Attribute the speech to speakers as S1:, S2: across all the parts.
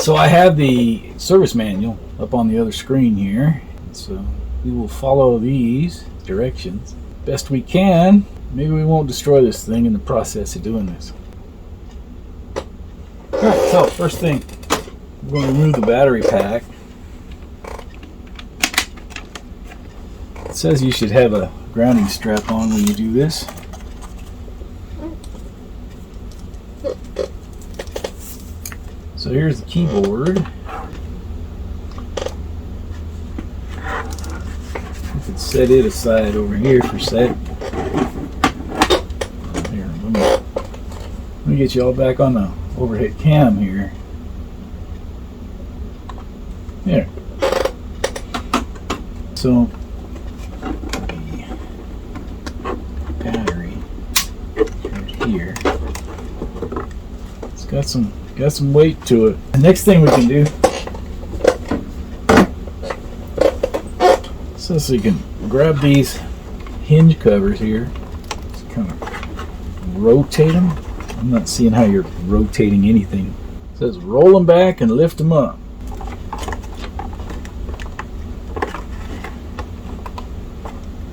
S1: So I have the service manual up on the other screen here. So we will follow these directions best we can. Maybe we won't destroy this thing in the process of doing this. Alright, so first thing, we're going to remove the battery pack. It says you should have a grounding strap on when you do this. So here's the keyboard. We could set it aside over here for a sec. Here, let me get you all back on the overhead cam here. There. So the battery right here. It's got some weight to it. The next thing we can do, so you can grab these hinge covers here, just kind of rotate them. I'm not seeing how you're rotating anything. It says roll them back and lift them up.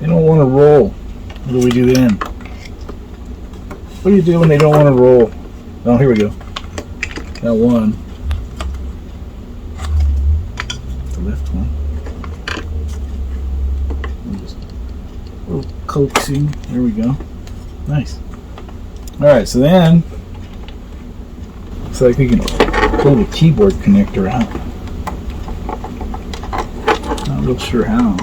S1: They don't want to roll. What do we do then? What do you do when they don't want to roll? Oh, here we go. Got one. The left one. Just a little coaxing. There we go. Nice. Alright, so then looks like we can pull the keyboard connector out. Not real sure how.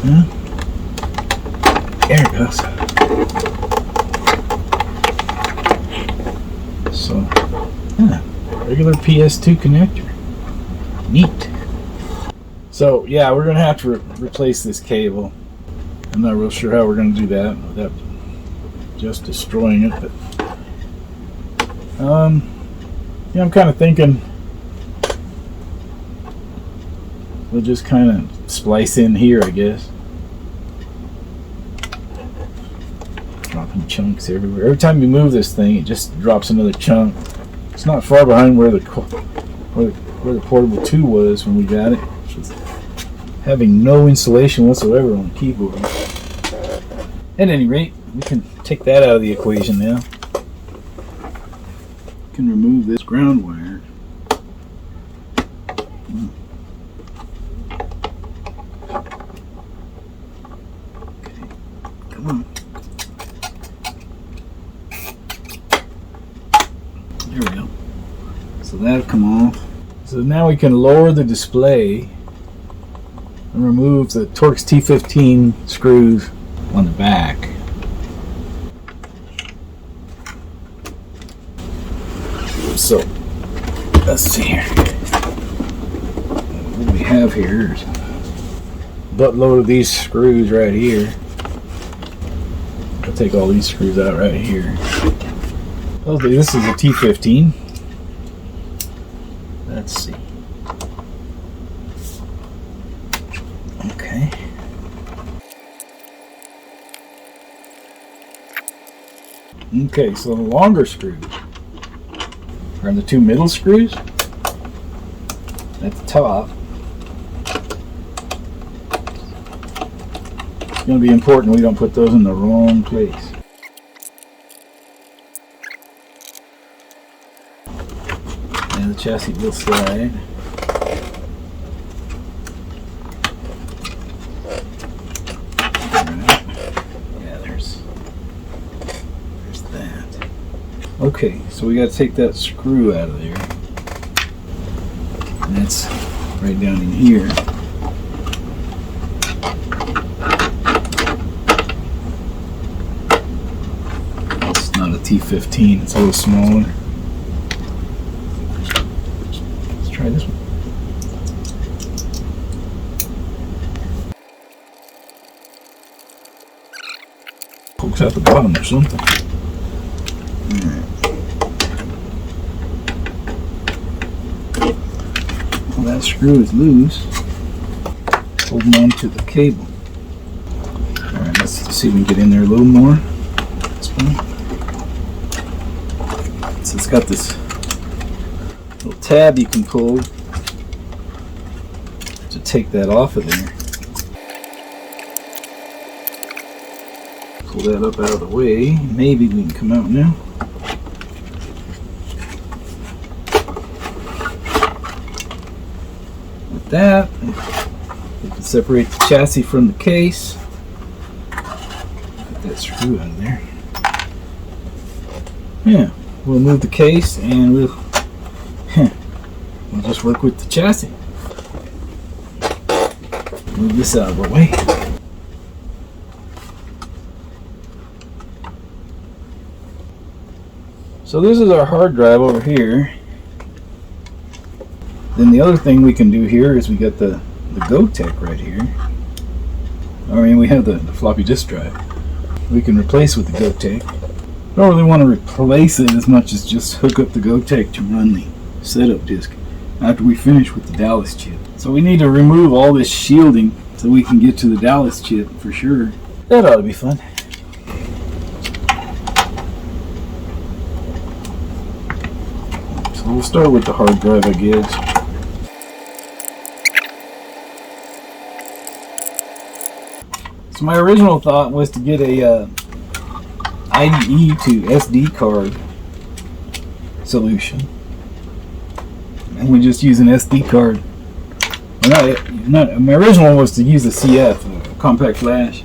S1: Yeah. There it goes. So, yeah, regular PS2 connector. Neat. So, yeah, we're going to have to replace this cable. I'm not real sure how we're going to do that without just destroying it. But, yeah, I'm kind of thinking we'll just kind of splice in here, I guess. Dropping chunks everywhere. Every time you move this thing, it just drops another chunk. It's not far behind where the portable 2 was when we got it. It's having no insulation whatsoever on the keyboard. At any rate, we can take that out of the equation now. We can remove this ground wire. Okay, come on. There we go. So that'll come off. So now we can lower the display and remove the Torx T15 screws on the back. So let's see here. What we have here is a buttload of these screws right here. I'll take all these screws out right here. Okay, this is a T15. Let's see. Okay. Okay, so the longer screws are the 2 middle screws at the top. It's going to be important we don't put those in the wrong place. And the chassis will slide. Yeah, there's that. Okay, so we got to take that screw out of there. And that's right down in here. It's not a T15, it's a little smaller. Let's try this one. Pokes out the bottom or something. Alright. Well, that screw is loose, holding on to the cable. Alright, let's See if we can get in there a little more. So it's got this little tab you can pull to take that off of there. Pull that up out of the way. Maybe we can come out now. With that, we can separate the chassis from the case. Put that screw out of there. Yeah, we'll move the case and we'll just work with the chassis. Move this out of the way. So this is our hard drive over here. Then the other thing we can do here is we got the GoTech right here. I mean, we have the floppy disk drive. We can replace with the GoTech. I don't really want to replace it as much as just hook up the GoTech to run the setup disk after we finish with the Dallas chip. So we need to remove all this shielding so we can get to the Dallas chip for sure. That ought to be fun. So we'll start with the hard drive, I guess. So my original thought was to get a IDE to SD card solution, and we just use an SD card. Well, not my original one was to use a CF, a compact flash,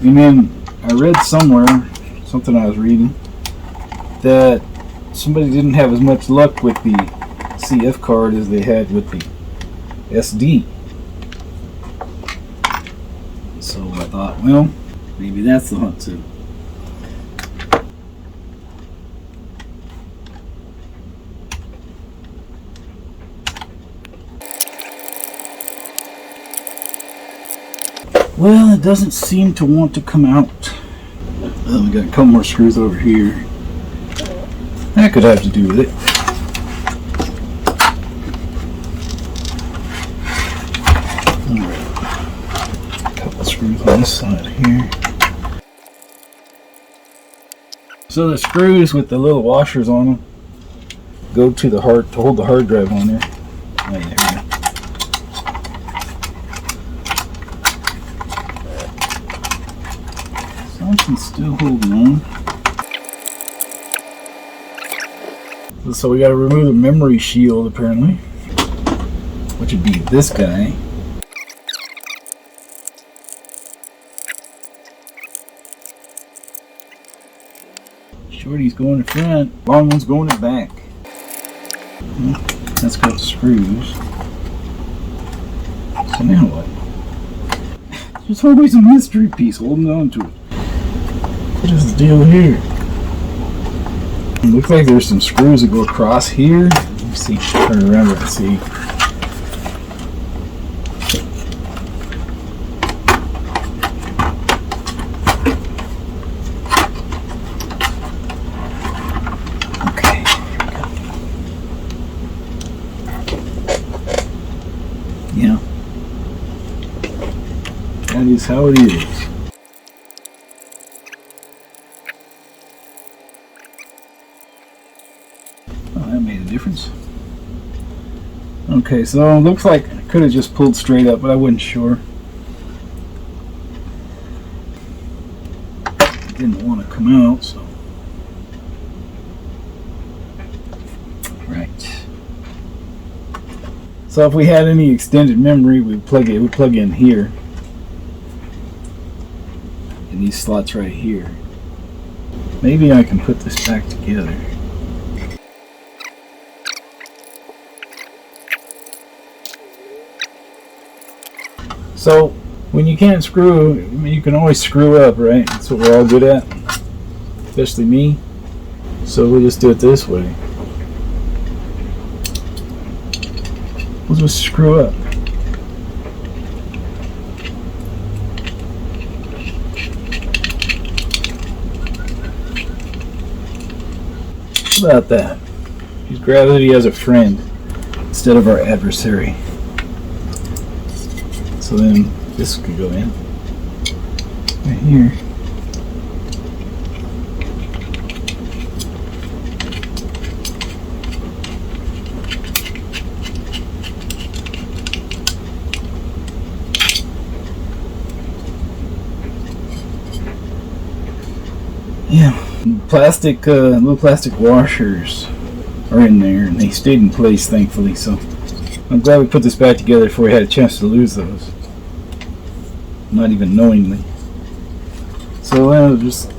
S1: and then I read somewhere, something I was reading, that somebody didn't have as much luck with the CF card as they had with the SD. So I thought, well, maybe that's the hunt too. Well, it doesn't seem to want to come out. We got a couple more screws over here. That could have to do with it. Alright. A couple of screws on this side here. So the screws with the little washers on them go to the hard to hold the hard drive on there. Oh, yeah, here we go. Something's still holding on. So we got to remove the memory shield apparently, which would be this guy. Shorty's going in front, long one's going in back. That's got the screws. So now what? There's always a mystery piece holding on to it. What is the deal here? It looks like there's some screws that go across here. Let me see, turn around and see. Okay, here we go. Yeah, that is how it is. Difference. Okay, so it looks like I could have just pulled straight up, but I wasn't sure. Didn't want to come out, so. Right. So if we had any extended memory, we'd plug in here. In these slots right here. Maybe I can put this back together. So when you can't screw, you can always screw up, right? That's what we're all good at, especially me. So we'll just do it this way. We'll just screw up. How about that? Use gravity as a friend instead of our adversary. So then this could go in. right here. Yeah, plastic, little plastic washers are in there, and they stayed in place, thankfully. So I'm glad we put this back together before we had a chance to lose those, not even knowingly. So I'll just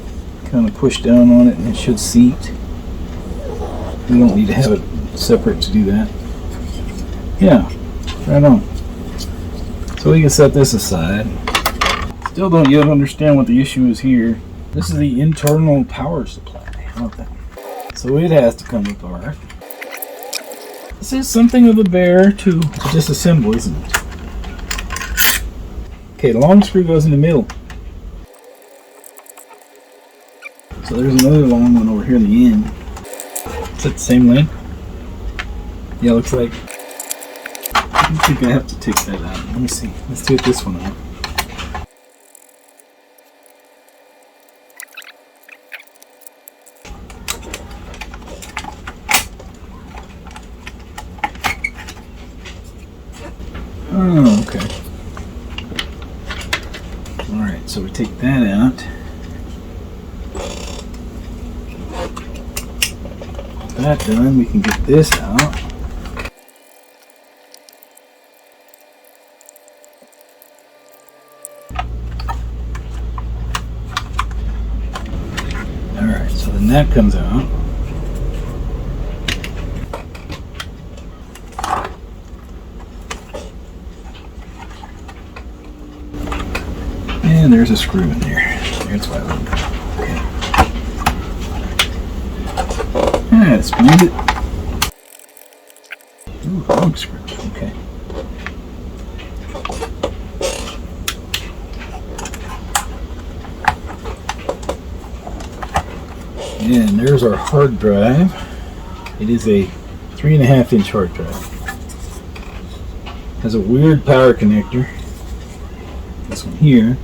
S1: kind of push down on it, and it should seat. We don't need to have it separate to do that. Yeah, right on. So we can set this aside. Still don't yet understand what the issue is here. This is the internal power supply. How about that? So it has to come apart. This is something of a bear to disassemble, isn't it? Okay, the long screw goes in the middle. So there's another long one over here in the end. Is that the same length? Yeah, looks like. I think I have to take that out. Let me see. Let's take this one out. Oh, okay. Alright, so we take that out. That done, we can get this out. Alright, so then that comes out. And there's a screw in there. That's why I wouldn't go. Okay. Yeah, splined it. Ooh, long screw. Okay. And there's our hard drive. It is a 3.5-inch hard drive. Has a weird power connector. This one here.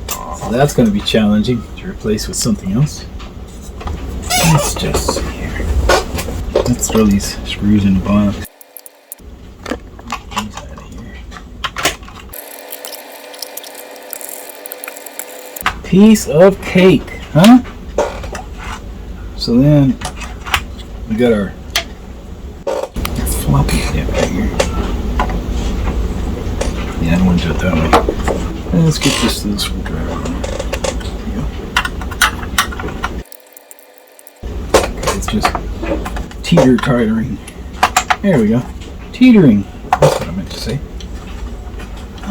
S1: So that's going to be challenging to replace with something else. Let's just see here. Let's throw these screws in the bottom. These out of here. Piece of cake, huh? So then we got our floppy step right here. Yeah, I don't want to do it that way. And let's get this little screwdriver on. There we go. Okay, it's just teetering. There we go. Teetering. That's what I meant to say.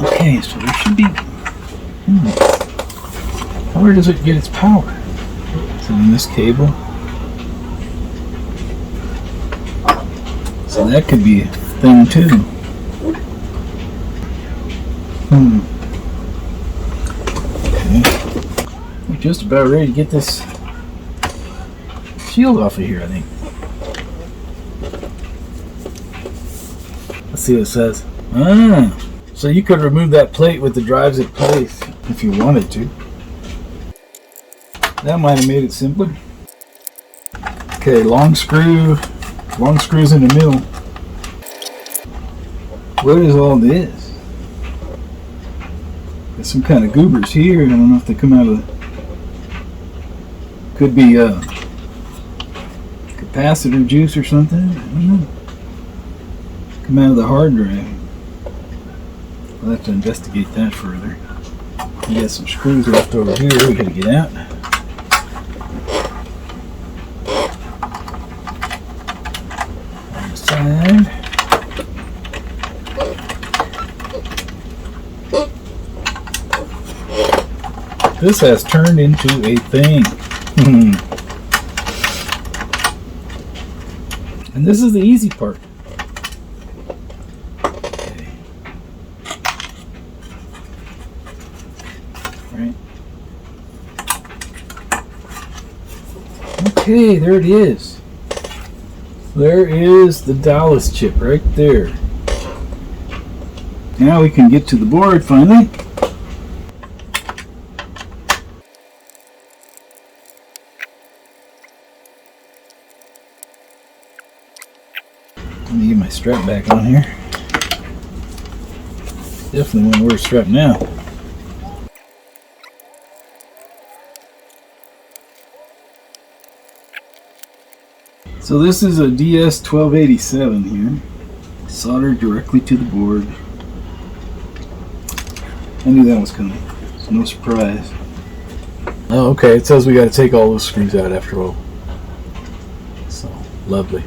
S1: Okay, so there should be. Where does it get its power? Is it in this cable? So that could be a thing too. Okay. We're just about ready to get this shield off of here, I think. Let's see what it says. Ah, so you could remove that plate with the drives in place if you wanted to. That might have made it simpler. Okay, long screws in the middle. What is all this? There's some kind of goobers here. I don't know if they come out of the... Could be capacitor juice or something. I don't know. Come out of the hard drive. We'll have to investigate that further. We got some screws left over here we gotta get out. On the side. This has turned into a thing. And this is the easy part. Okay. Right. Okay, there it is. There is the Dallas chip right there. Now we can get to the board finally. strap back on here. Definitely want to wear a strap now. So this is a DS1287 here, soldered directly to the board. I knew that was coming. It's no surprise. Oh, okay. It says we got to take all those screws out after all. So lovely.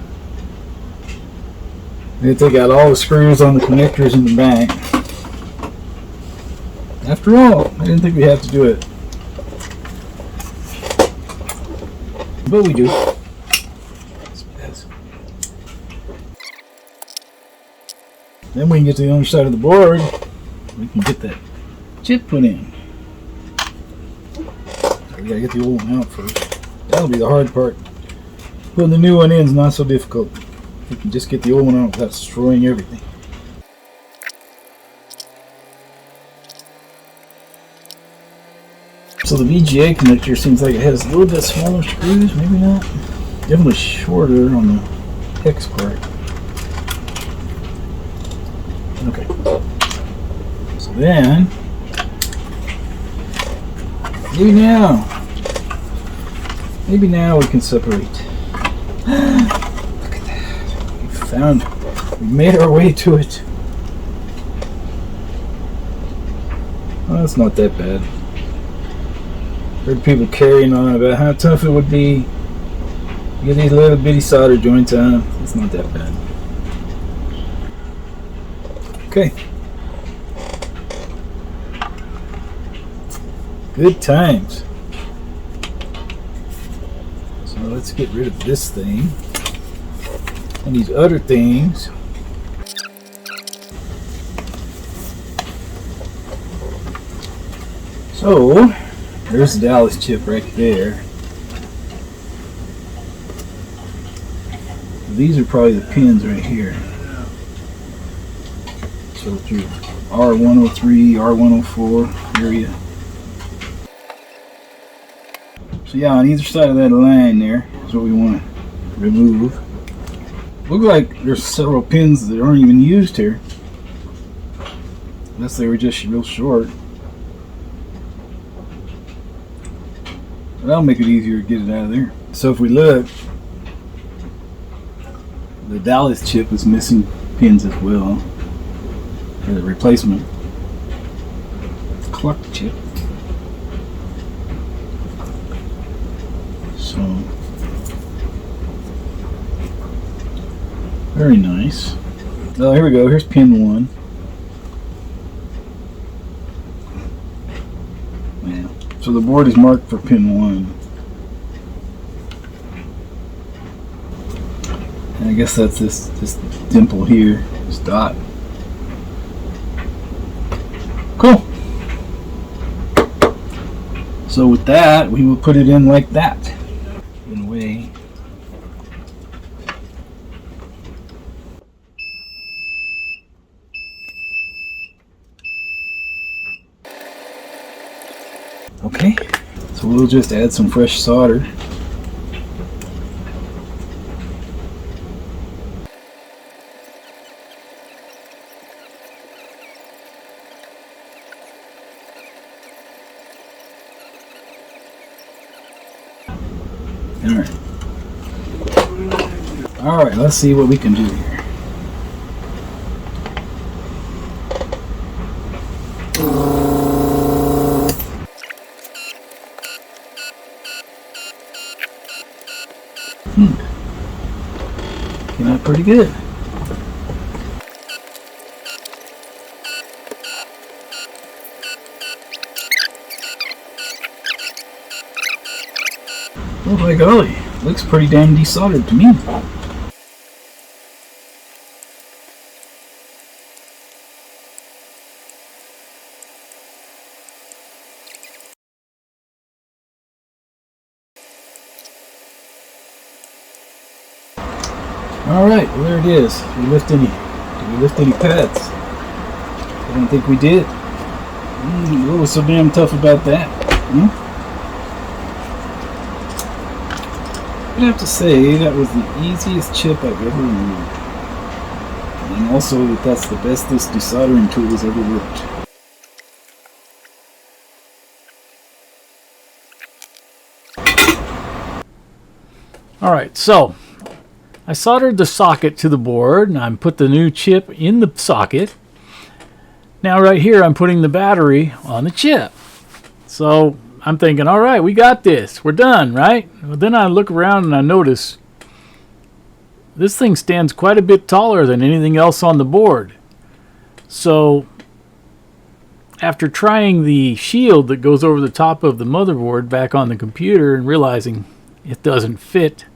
S1: We got to take out all the screws on the connectors in the back. After all, I didn't think we had to do it, but we do. Then we can get to the other side of the board. We can get that chip put in. We gotta get the old one out first. That'll be the hard part. Putting the new one in is not so difficult. We can just get the old one out without destroying everything. So the VGA connector seems like it has a little bit smaller screws, maybe not. Definitely shorter on the hex part. Okay. So then, maybe now we can separate. Look at that. We made our way to it. Well, that's not that bad. Heard people carrying on about how tough it would be. You get these little bitty solder joints on. It's not that bad. Okay. Good times. So let's get rid of this thing and these other things. So there's the Dallas chip right there. These are probably the pins right here. So through R103, R104 area. So yeah, on either side of that line there is what we want to remove. Looks like there's several pins that aren't even used here. Unless they were just real short. That'll make it easier to get it out of there. So if we look, the Dallas chip is missing pins as well. For the replacement clock chip. So very nice. Oh, here we go. Here's pin 1. Yeah. So the board is marked for pin 1. And I guess that's this dimple here, this dot. Cool. So with that, we will put it in like that. In a way. Okay. So we'll just add some fresh solder. Alright, let's see what we can do here. Came out pretty good. Oh my golly, looks pretty damn desoldered to me. Alright, well there it is. Did we lift any pads? I don't think we did. What was so damn tough about that? I have to say that was the easiest chip I've ever removed. and also that that's the bestest desoldering tool has ever worked.
S2: Alright, so I soldered the socket to the board and I put the new chip in the socket. Now right here I'm putting the battery on the chip. So I'm thinking, alright, we got this. We're done, right? Well, then I look around and I notice this thing stands quite a bit taller than anything else on the board. So after trying the shield that goes over the top of the motherboard back on the computer and realizing it doesn't fit,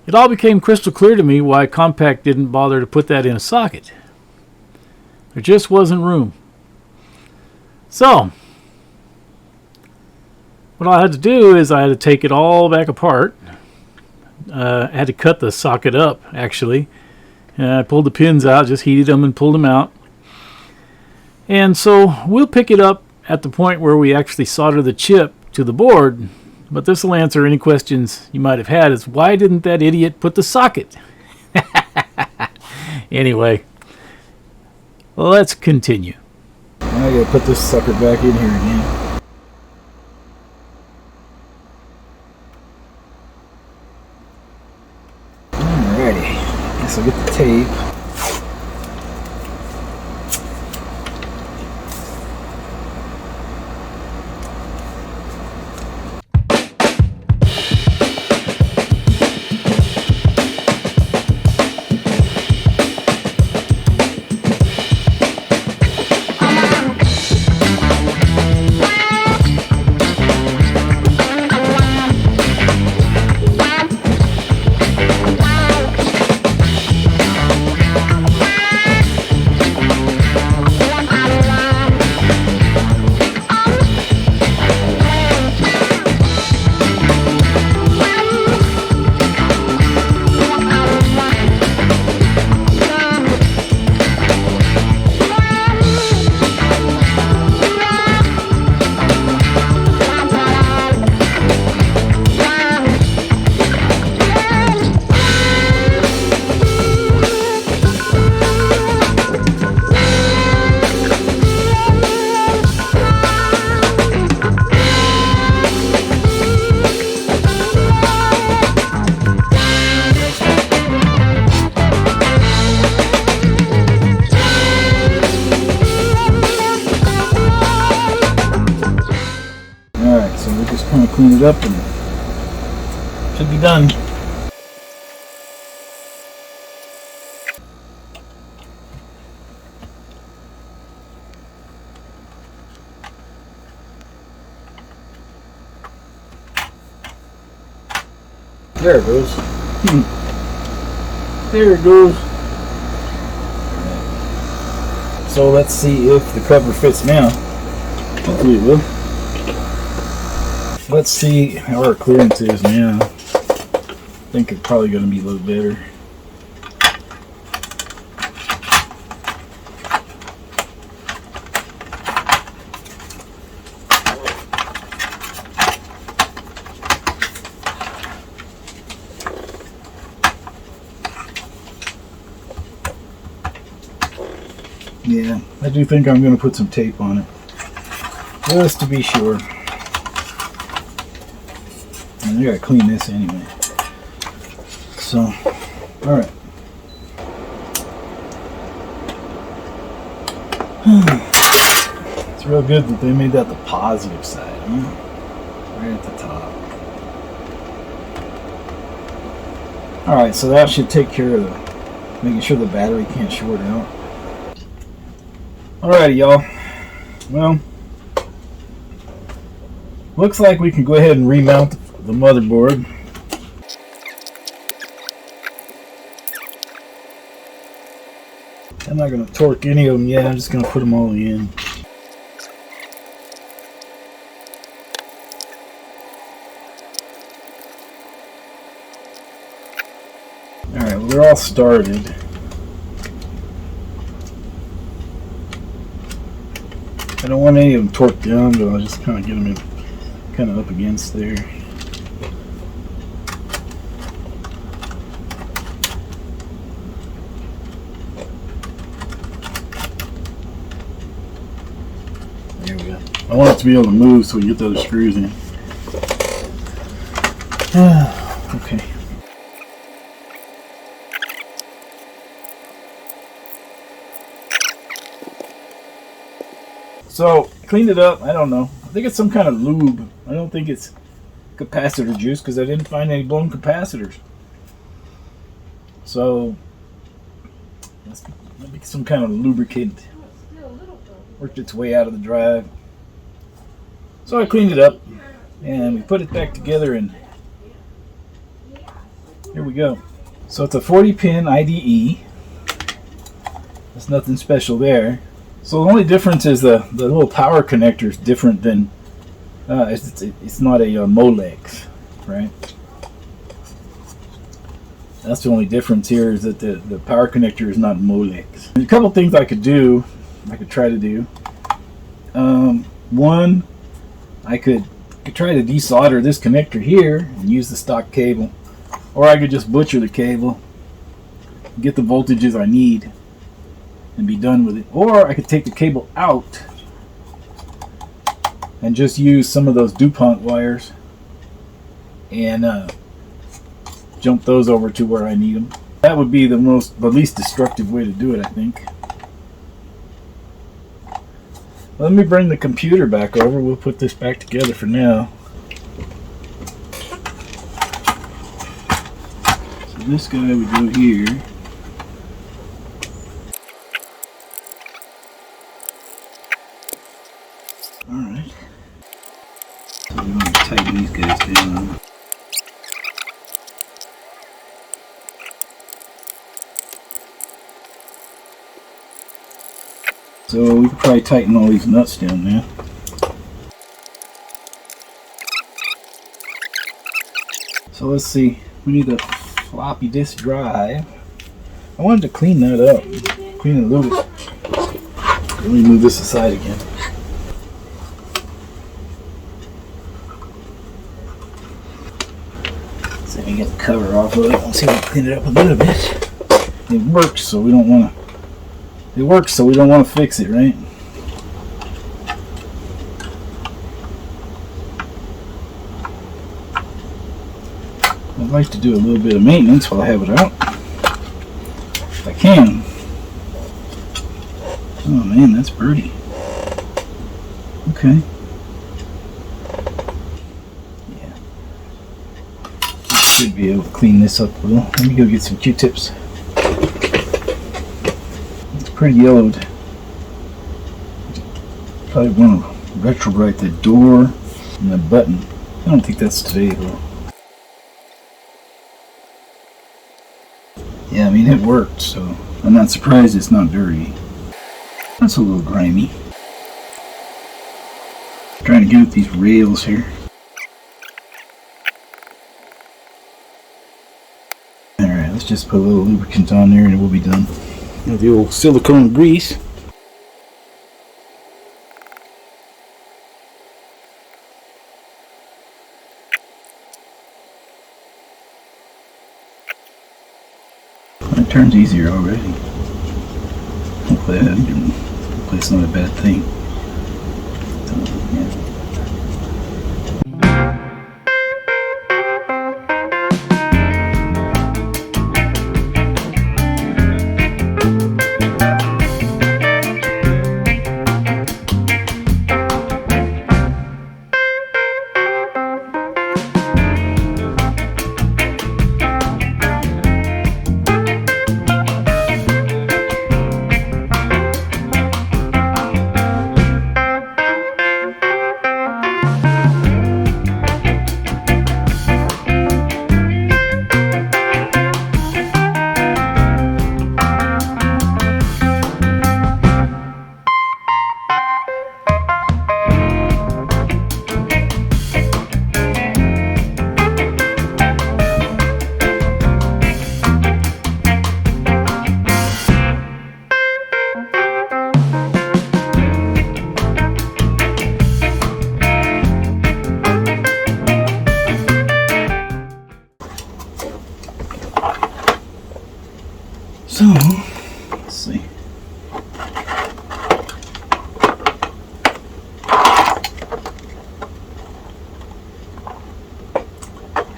S2: it all became crystal clear to me why Compaq didn't bother to put that in a socket. There just wasn't room. So what I had to do is I had to take it all back apart. I had to cut the socket up, actually. And I pulled the pins out, just heated them and pulled them out. And so we'll pick it up at the point where we actually solder the chip to the board. But this will answer any questions you might have had, is why didn't that idiot put the socket? Anyway, let's continue.
S1: I gotta put this sucker back in here again. Alrighty, guess I'll get the tape. Clean it up and should be done. There it goes. There it goes. So let's see if the cover fits now. Hopefully it will. Let's see how our clearance is now. I think it's probably going to be a little better. Yeah, I do think I'm going to put some tape on it, just to be sure. And I gotta clean this anyway. So, alright. It's real good that they made that the positive side, huh? Right at the top. Alright, so that should take care of making sure the battery can't short out. Alrighty, y'all. Well, looks like we can go ahead and remount the motherboard. I'm not going to torque any of them yet, I'm just going to put them all in. Alright, well, they're all started. I don't want any of them torqued down, but I'll just kind of get them in, kind of up against there. I want it to be able to move so we get the other screws in. Okay. So, cleaned it up. I don't know. I think it's some kind of lube. I don't think it's capacitor juice because I didn't find any blown capacitors. So, maybe some kind of lubricant worked its way out of the drive. So I cleaned it up and we put it back together, and here we go. So it's a 40-pin IDE. There's nothing special there. So the only difference is the little power connector is different than it's not a Molex, right? That's the only difference here, is that the power connector is not Molex. There's a couple things I could do. I could try to do. One, I could try to desolder this connector here and use the stock cable, or I could just butcher the cable, get the voltages I need, and be done with it. Or I could take the cable out and just use some of those DuPont wires and jump those over to where I need them. That would be the least destructive way to do it, I think. Let me bring the computer back over. We'll put this back together for now. So this guy would go here. Alright. So we want to tighten these guys down. So we could probably tighten all these nuts down now. So let's see. We need a floppy disk drive. I wanted to clean that up. Clean it a little bit. Let me move this aside again. So we get the cover off of it. Let's see if we can clean it up a little bit. It works, so we don't want to. It works, so we don't want to fix it, right? I'd like to do a little bit of maintenance while I have it out, if I can. Oh man, that's pretty. Okay. Yeah. I should be able to clean this up a little. Let me go get some Q-tips. Pretty yellowed. Probably want to retrowrite the door and the button. I don't think that's today though. Yeah, I mean it worked, so I'm not surprised it's not dirty. That's a little grimy. Trying to get at these rails here. Alright, let's just put a little lubricant on there and we'll be done. The old silicone grease. It turns easier already. Hopefully it's not a bad thing. So, yeah. So, let's see.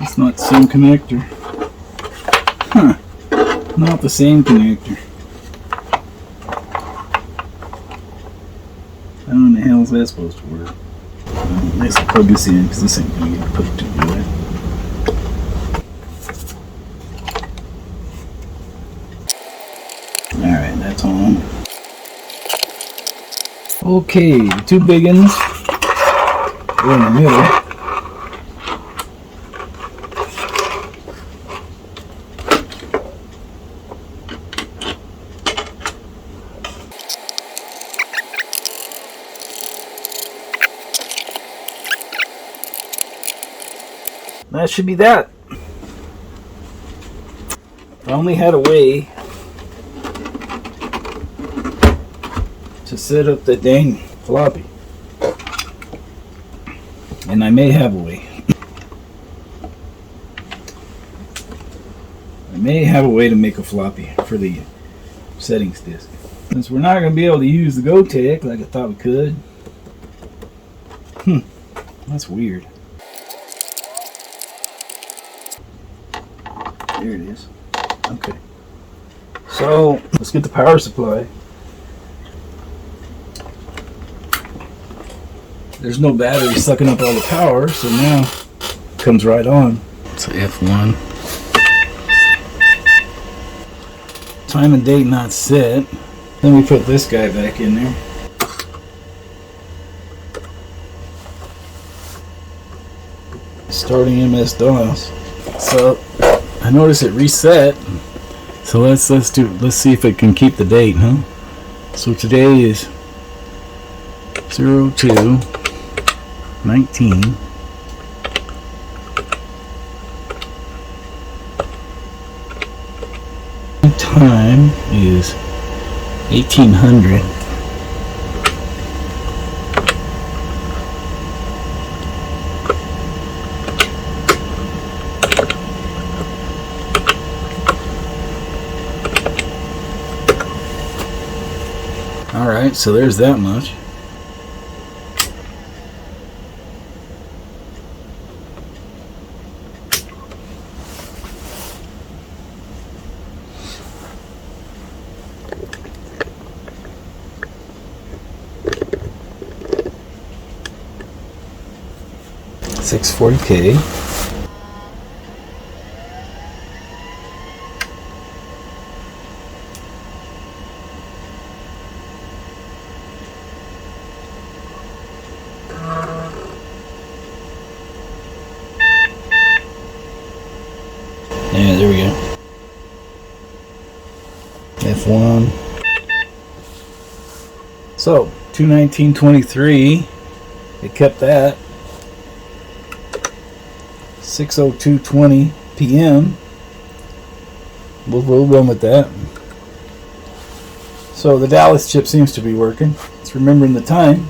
S1: It's not the same connector. Huh. Not the same connector. How in the hell is that supposed to work? Let's plug this in because this ain't going to get put to good. Alright, that's on. Okay, the two big ones are in the middle. That should be that. If I only had a way to set up the dang floppy. And I may have a way. I may have a way to make a floppy for the settings disk. Since we're not going to be able to use the GoTech like I thought we could. That's weird. There it is. Okay. So, let's get the power supply. There's no battery sucking up all the power, so now it comes right on. It's a F1. Time and date not set. Then we put this guy back in there. Starting MS-DOS. So I notice it reset. So let's see if it can keep the date, huh? So today is 02/19. Time is 1800. Alright, so there's that much. $640K. Yeah, there we go. F1. So, 2/19/23. It kept that. 6:02:20 p.m. We'll run with that. So the Dallas chip seems to be working. It's remembering the time.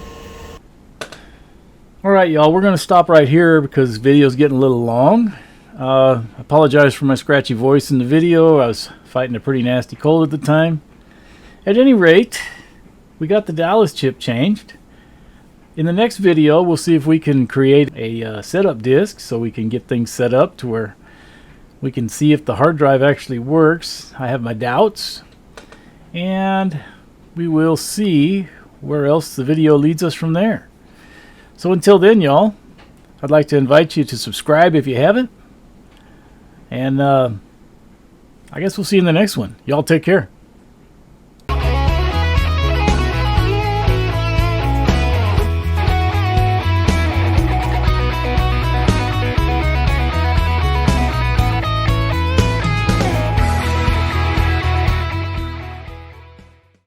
S2: Alright, y'all, we're going to stop right here because this video is getting a little long. I apologize for my scratchy voice in the video. I was fighting a pretty nasty cold at the time. At any rate, we got the Dallas chip changed. In the next video, we'll see if we can create a setup disk so we can get things set up to where we can see if the hard drive actually works. I have my doubts. And we will see where else the video leads us from there. So until then, y'all, I'd like to invite you to subscribe if you haven't. And I guess we'll see you in the next one. Y'all take care.